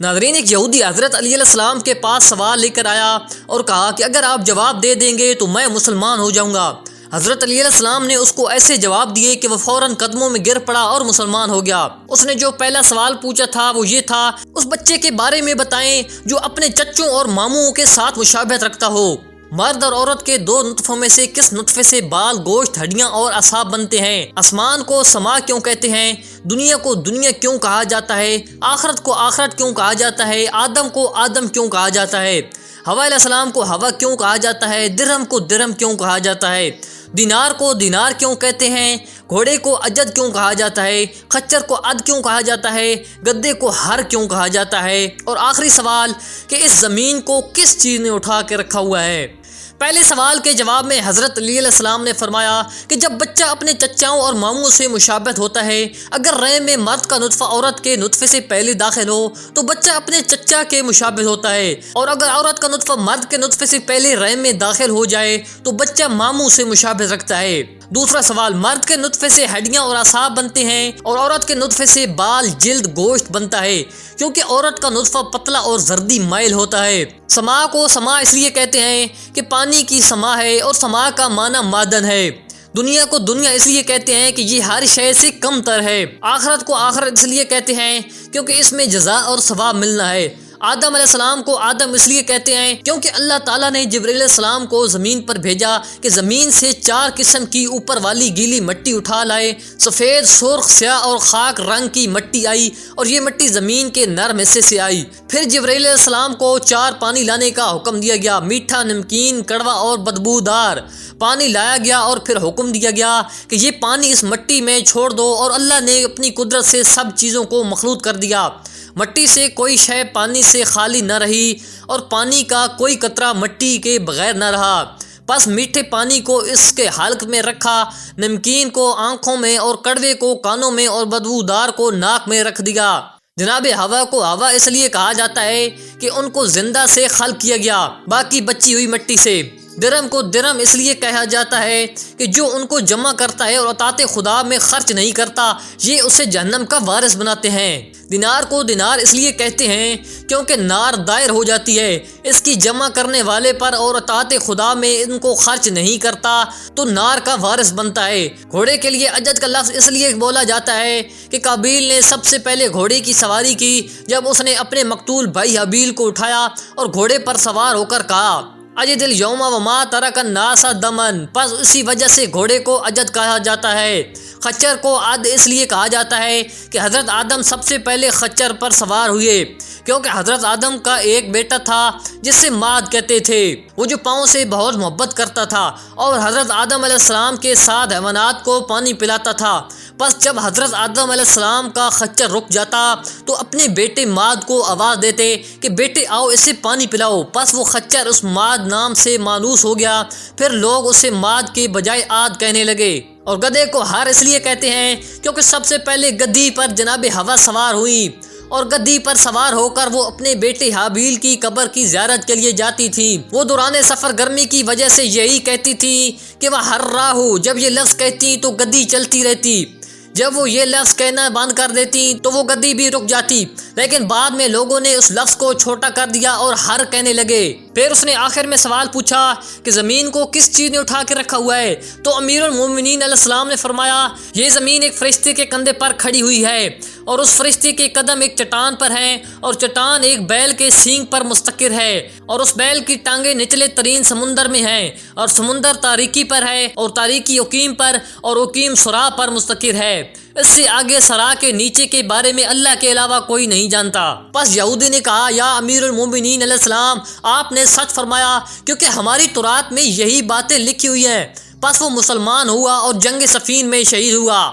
ناظرین، ایک یہودی حضرت علی علیہ السلام کے پاس سوال لے کر آیا اور کہا کہ اگر آپ جواب دے دیں گے تو میں مسلمان ہو جاؤں گا۔ حضرت علی علیہ السلام نے اس کو ایسے جواب دیے کہ وہ فوراً قدموں میں گر پڑا اور مسلمان ہو گیا۔ اس نے جو پہلا سوال پوچھا تھا وہ یہ تھا، اس بچے کے بارے میں بتائیں جو اپنے چچوں اور ماموں کے ساتھ مشابہت رکھتا ہو۔ مرد اور عورت کے دو نطفوں میں سے کس نطفے سے بال، گوشت، ہڈیاں اور اعصاب بنتے ہیں؟ آسمان کو سما کیوں کہتے ہیں؟ دنیا کو دنیا کیوں کہا جاتا ہے؟ آخرت کو آخرت کیوں کہا جاتا ہے؟ آدم کو آدم کیوں کہا جاتا ہے؟ ہوا علیہ السلام کو ہوا کیوں کہا جاتا ہے؟ درہم کو درہم کیوں کہا جاتا ہے؟ دینار کو دینار کیوں کہتے ہیں؟ گھوڑے کو اجد کیوں کہا جاتا ہے؟ خچر کو عد کیوں کہا جاتا ہے؟ گدے کو ہر کیوں کہا جاتا ہے؟ اور آخری سوال کہ اس زمین کو کس چیز نے اٹھا کے رکھا ہوا ہے؟ پہلے سوال کے جواب میں حضرت علی علیہ السلام نے فرمایا کہ جب بچہ اپنے چچاؤں اور ماموں سے مشابہت ہوتا ہے، اگر رحم میں مرد کا نطفہ عورت کے نطفے سے پہلے داخل ہو تو بچہ اپنے چچا کے مشابہت ہوتا ہے، اور اگر عورت کا نطفہ مرد کے نطفے سے پہلے رحم میں داخل ہو جائے تو بچہ ماموں سے مشابہت رکھتا ہے۔ دوسرا سوال، مرد کے نطفے سے ہڈیاں اور اعصاب بنتے ہیں اور عورت کے نطفے سے بال، جلد، گوشت بنتا ہے، کیونکہ عورت کا نطفہ پتلا اور زردی مائل ہوتا ہے۔ سما کو سما اس لیے کہتے ہیں کہ پانی کی سما ہے اور سما کا معنی معدن ہے۔ دنیا کو دنیا اس لیے کہتے ہیں کہ یہ ہر شے سے کم تر ہے۔ آخرت کو آخرت اس لیے کہتے ہیں کیونکہ اس میں جزا اور ثواب ملنا ہے۔ آدم علیہ السلام کو آدم اس لیے کہتے ہیں کیونکہ اللہ تعالیٰ نے جبرائیل علیہ السلام کو زمین پر بھیجا کہ زمین سے 4 قسم کی اوپر والی گیلی مٹی اٹھا لائے۔ سفید، سرخ، سیاہ اور خاک رنگ کی مٹی آئی اور یہ مٹی زمین کے نرم حصے سے آئی۔ پھر جبرائیل علیہ السلام کو 4 پانی لانے کا حکم دیا گیا، میٹھا، نمکین، کڑوا اور بدبودار پانی لایا گیا، اور پھر حکم دیا گیا کہ یہ پانی اس مٹی میں چھوڑ دو، اور اللہ نے اپنی قدرت سے سب چیزوں کو مخلوط کر دیا۔ مٹی سے کوئی شے پانی سے خالی نہ رہی اور پانی کا کوئی قطرہ مٹی کے بغیر نہ رہا۔ پس میٹھے پانی کو اس کے حلق میں رکھا، نمکین کو آنکھوں میں اور کڑوے کو کانوں میں اور بدبودار کو ناک میں رکھ دیا۔ جناب ہوا کو ہوا اس لیے کہا جاتا ہے کہ ان کو زندہ سے خلق کیا گیا، باقی بچی ہوئی مٹی سے۔ درہم کو درہم اس لیے کہا جاتا ہے کہ جو ان کو جمع کرتا ہے اور اطاعت خدا میں خرچ نہیں کرتا، یہ اسے جہنم کا وارث بناتے ہیں۔ دینار کو دینار اس لیے کہتے ہیں کیونکہ نار دائر ہو جاتی ہے، اس کی جمع کرنے والے پر اور اطاعت خدا میں ان کو خرچ نہیں کرتا تو نار کا وارث بنتا ہے۔ گھوڑے کے لیے اجد کا لفظ اس لیے بولا جاتا ہے کہ قابیل نے سب سے پہلے گھوڑے کی سواری کی جب اس نے اپنے مقتول بھائی حابیل کو اٹھایا اور گھوڑے پر سوار ہو کر کہا اجد الیوم وما ترک الناس دمن، پس اسی وجہ سے گھوڑے کو اجد کہا جاتا ہے۔ خچر کو عد اس لیے کہا جاتا ہے کہ حضرت آدم سب سے پہلے خچر پر سوار ہوئے، کیونکہ حضرت آدم کا ایک بیٹا تھا جسے ماد کہتے تھے، وہ جو پاؤں سے بہت محبت کرتا تھا اور حضرت آدم علیہ السلام کے ساتھ حیوانات کو پانی پلاتا تھا۔ پس جب حضرت آدم علیہ السلام کا خچر رک جاتا تو اپنے بیٹے ماد کو آواز دیتے کہ بیٹے آؤ اسے پانی پلاؤ، پس وہ خچر اس ماد نام سے مانوس ہو گیا۔ پھر لوگ اسے ماد کے بجائے آد کہنے لگے۔ اور گدھے کو ہر اس لیے کہتے ہیں کیونکہ سب سے پہلے گدھی پر جناب ہوا سوار ہوئی، اور گدھی پر سوار ہو کر وہ اپنے بیٹے حابیل کی قبر کی زیارت کے لیے جاتی تھی۔ وہ دوران سفر گرمی کی وجہ سے یہی کہتی تھی کہ وہ ہر راہو، جب یہ لفظ کہتی تو گدھی چلتی رہتی، جب وہ یہ لفظ کہنا بند کر دیتی تو وہ گدھی بھی رک جاتی، لیکن بعد میں لوگوں نے اس لفظ کو چھوٹا کر دیا اور ہر کہنے لگے۔ پھر اس نے آخر میں سوال پوچھا کہ زمین کو کس چیز نے اٹھا کے رکھا ہوا ہے؟ تو امیر المومنین علیہ السلام نے فرمایا یہ زمین ایک فرشتے کے کندھے پر کھڑی ہوئی ہے، اور اس فرشتے کے قدم ایک چٹان پر ہیں، اور چٹان ایک بیل کے سینگ پر مستقر ہے، اور اس بیل کی ٹانگیں نچلے ترین سمندر میں ہیں، اور سمندر تاریکی پر ہے، اور تاریکی اقیم پر، اور اقیم سرا پر مستقر ہے۔ اس سے آگے سرا کے نیچے کے بارے میں اللہ کے علاوہ کوئی نہیں جانتا۔ پس یہودی نے کہا یا امیر المومنین علیہ السلام، آپ نے سچ فرمایا کیونکہ ہماری تورات میں یہی باتیں لکھی ہوئی ہیں۔ پس وہ مسلمان ہوا اور جنگ صفین میں شہید ہوا۔